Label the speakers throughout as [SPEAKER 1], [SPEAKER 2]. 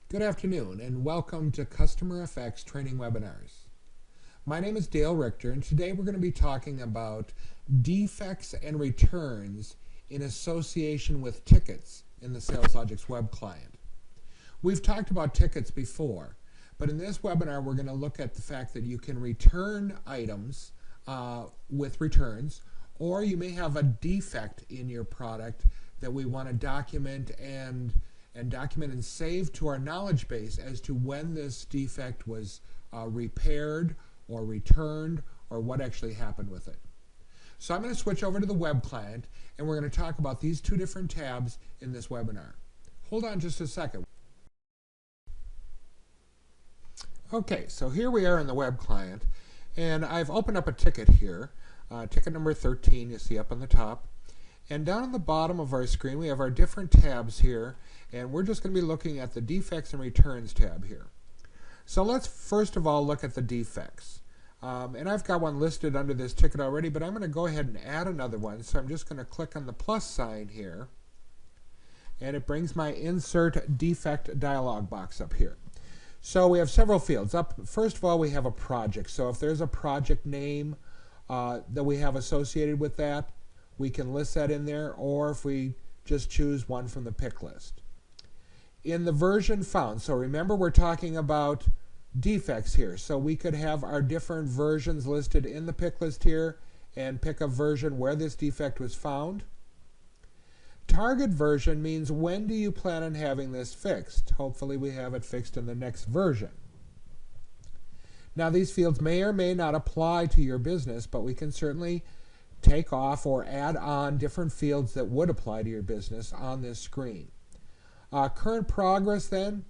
[SPEAKER 1] Good afternoon and welcome to Customer Effects Training Webinars. My name is Dale Richter and today we're going to be talking about defects and returns in association with tickets in the SalesLogix web client. We've talked about tickets before, but in this webinar we're going to look at the fact that you can return items with returns, or you may have a defect in your product that we want to document and save to our knowledge base as to when this defect was repaired or returned or what actually happened with it. So I'm going to switch over to the web client and we're going to talk about these two different tabs in this webinar. Hold on just a second. Okay, so here we are in the web client and I've opened up a ticket here, ticket number 13 you see up on the top. And down on the bottom of our screen we have our different tabs here, and we're just going to be looking at the Defects and Returns tab here. So let's first of all look at the defects. And I've got one listed under this ticket already, but I'm going to go ahead and add another one. So I'm just going to click on the plus sign here, and it brings my Insert Defect dialog box up here. So we have several fields. First of all, we have a project. So if there's a project name that we have associated with that, we can list that in there, or if we just choose one from the pick list. In the version found, so remember we're talking about defects here, so we could have our different versions listed in the pick list here and pick a version where this defect was found. Target version means when do you plan on having this fixed? Hopefully we have it fixed in the next version. Now these fields may or may not apply to your business, but we can certainly take off or add on different fields that would apply to your business on this screen. Current progress then,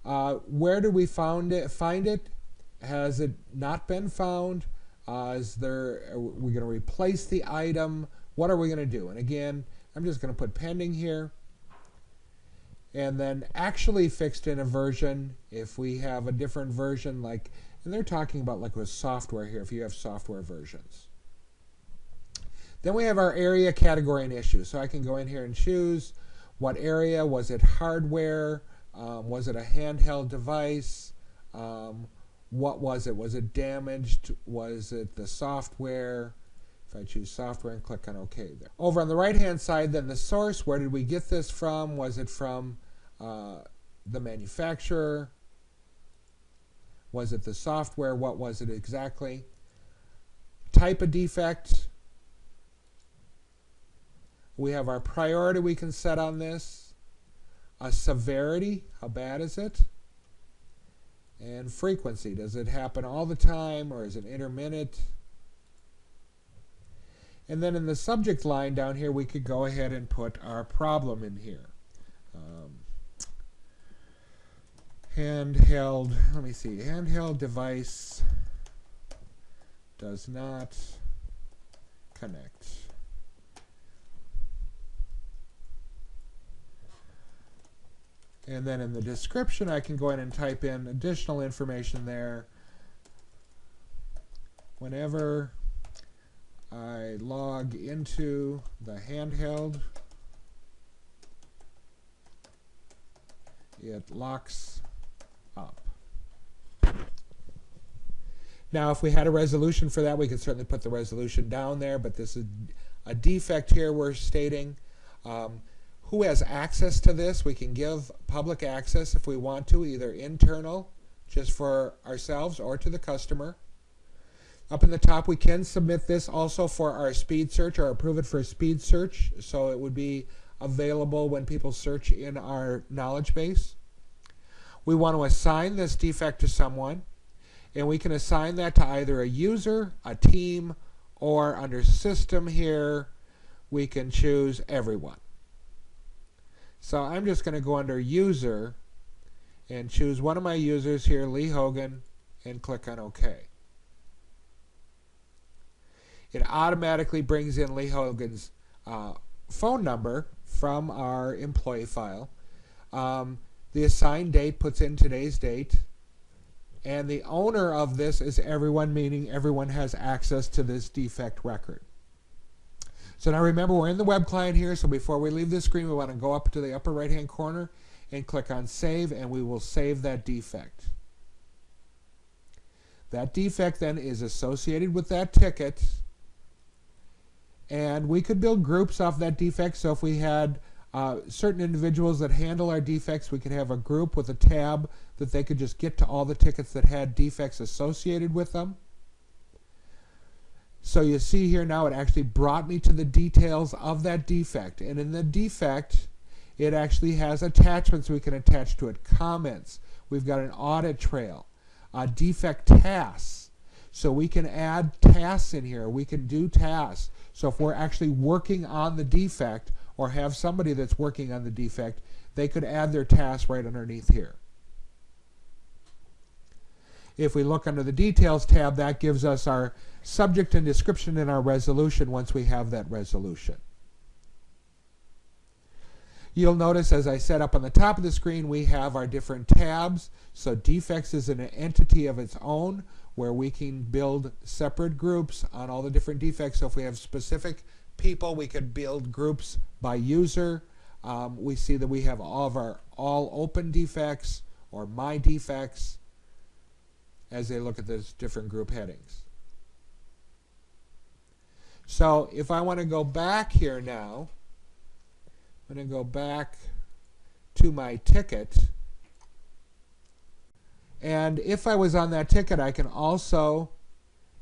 [SPEAKER 1] where do we find it? Has it not been found? Are we going to replace the item? What are we going to do? And again, I'm just going to put pending here. And then actually fixed in a version, if we have a different version, like, and they're talking about like with software here, if you have software versions. Then we have our area, category, and issue. So I can go in here and choose what area. Was it hardware? Was it a handheld device? What was it? Was it damaged? Was it the software? If I choose software and click on OK there. Over on the right-hand side, then the source. Where did we get this from? Was it from the manufacturer? Was it the software? What was it exactly? Type of defect. We have our priority we can set on this, a severity, how bad is it, and frequency, does it happen all the time or is it intermittent? And then in the subject line down here we could go ahead and put our problem in here. Handheld, let me see, handheld device does not connect. And then in the description, I can go in and type in additional information there. Whenever I log into the handheld, it locks up. Now, if we had a resolution for that, we could certainly put the resolution down there, but this is a defect here we're stating. Who has access to this? We can give public access if we want to, either internal, just for ourselves, or to the customer. Up in the top, we can submit this also for our speed search or approve it for a speed search, so it would be available when people search in our knowledge base. We want to assign this defect to someone, and we can assign that to either a user, a team, or under system here, we can choose everyone. So I'm just going to go under user and choose one of my users here, Lee Hogan, and click on OK. It automatically brings in Lee Hogan's phone number from our employee file. The assigned date puts in today's date. And the owner of this is everyone, meaning everyone has access to this defect record. So now remember, we're in the web client here, so before we leave this screen, we want to go up to the upper right-hand corner and click on Save, and we will save that defect. That defect then is associated with that ticket, and we could build groups off that defect. So if we had certain individuals that handle our defects, we could have a group with a tab that they could just get to all the tickets that had defects associated with them. So you see here now it actually brought me to the details of that defect, and in the defect it actually has attachments we can attach to it, comments. We've got an audit trail, defect tasks. So we can add tasks in here. We can do tasks. So if we're actually working on the defect or have somebody that's working on the defect, they could add their task right underneath here. If we look under the Details tab, that gives us our subject and description and our resolution once we have that resolution. You'll notice, as I said up on the top of the screen, we have our different tabs. So Defects is an entity of its own where we can build separate groups on all the different defects. So if we have specific people, we could build groups by user. We see that we have all of our all open defects or my defects as they look at those different group headings. So if I want to go back here now, I'm going to go back to my ticket. And if I was on that ticket, I can also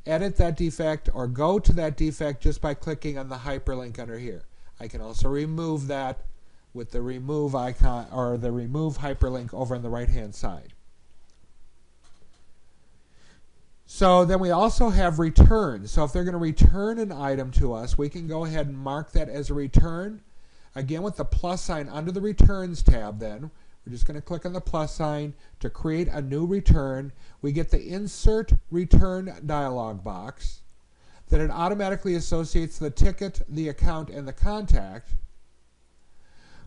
[SPEAKER 1] edit that defect or go to that defect just by clicking on the hyperlink under here. I can also remove that with the remove icon or the remove hyperlink over on the right hand side. So then we also have returns. So if they're going to return an item to us, we can go ahead and mark that as a return. Again, with the plus sign under the Returns tab, then we're just going to click on the plus sign to create a new return. We get the Insert Return dialog box. Then it automatically associates the ticket, the account, and the contact.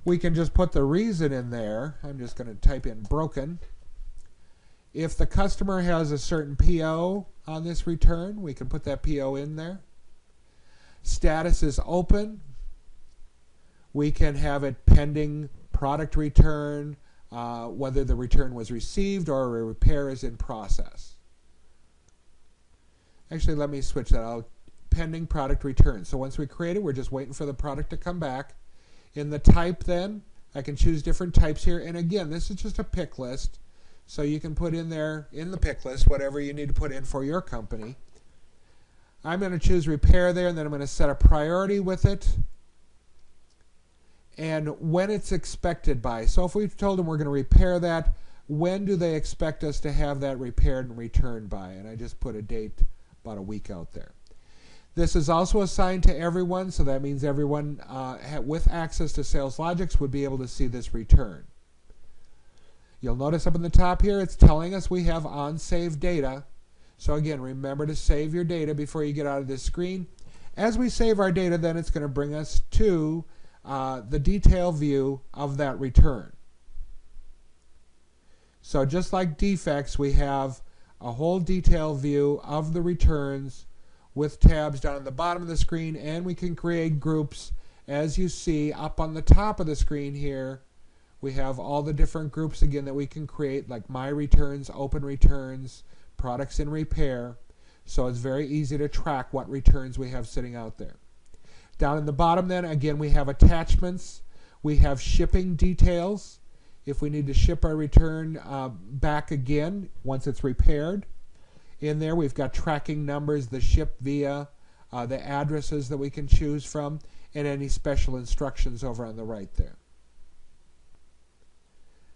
[SPEAKER 1] We can just put the reason in there. I'm just going to type in broken. If the customer has a certain PO on this return, we can put that PO in there. Status is open. We can have it pending product return, whether the return was received or a repair is in process. Actually, let me switch that out. Pending product return. So once we create it, we're just waiting for the product to come back. In the type then, I can choose different types here. And again, this is just a pick list. So you can put in there, in the pick list, whatever you need to put in for your company. I'm going to choose repair there, and then I'm going to set a priority with it. And when it's expected by. So if we've told them we're going to repair that, when do they expect us to have that repaired and returned by? And I just put a date about a week out there. This is also assigned to everyone, so that means everyone with access to SalesLogix would be able to see this return. You'll notice up in the top here, it's telling us we have on-save data. So again, remember to save your data before you get out of this screen. As we save our data, then it's going to bring us to the detail view of that return. So just like defects, we have a whole detail view of the returns with tabs down at the bottom of the screen, and we can create groups. As you see up on the top of the screen here, we have all the different groups again that we can create, like my returns, open returns, products in repair. So it's very easy to track what returns we have sitting out there. Down in the bottom then, again, we have attachments. We have shipping details. If we need to ship our return back again once it's repaired. In there we've got tracking numbers, the ship via, the addresses that we can choose from, and any special instructions over on the right there.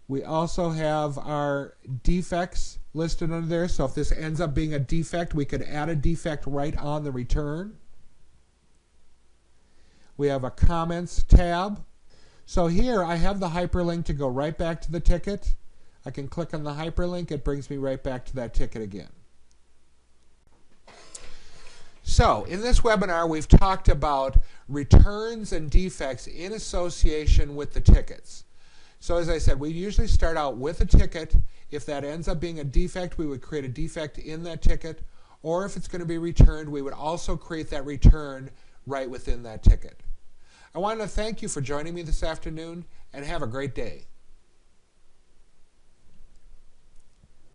[SPEAKER 1] We also have our defects listed under there. So if this ends up being a defect, we could add a defect right on the return. We have a comments tab. So here I have the hyperlink to go right back to the ticket. I can click on the hyperlink. It brings me right back to that ticket again. So in this webinar, we've talked about returns and defects in association with the tickets. So as I said, we usually start out with a ticket. If that ends up being a defect, we would create a defect in that ticket. Or if it's going to be returned, we would also create that return right within that ticket. I want to thank you for joining me this afternoon, and have a great day.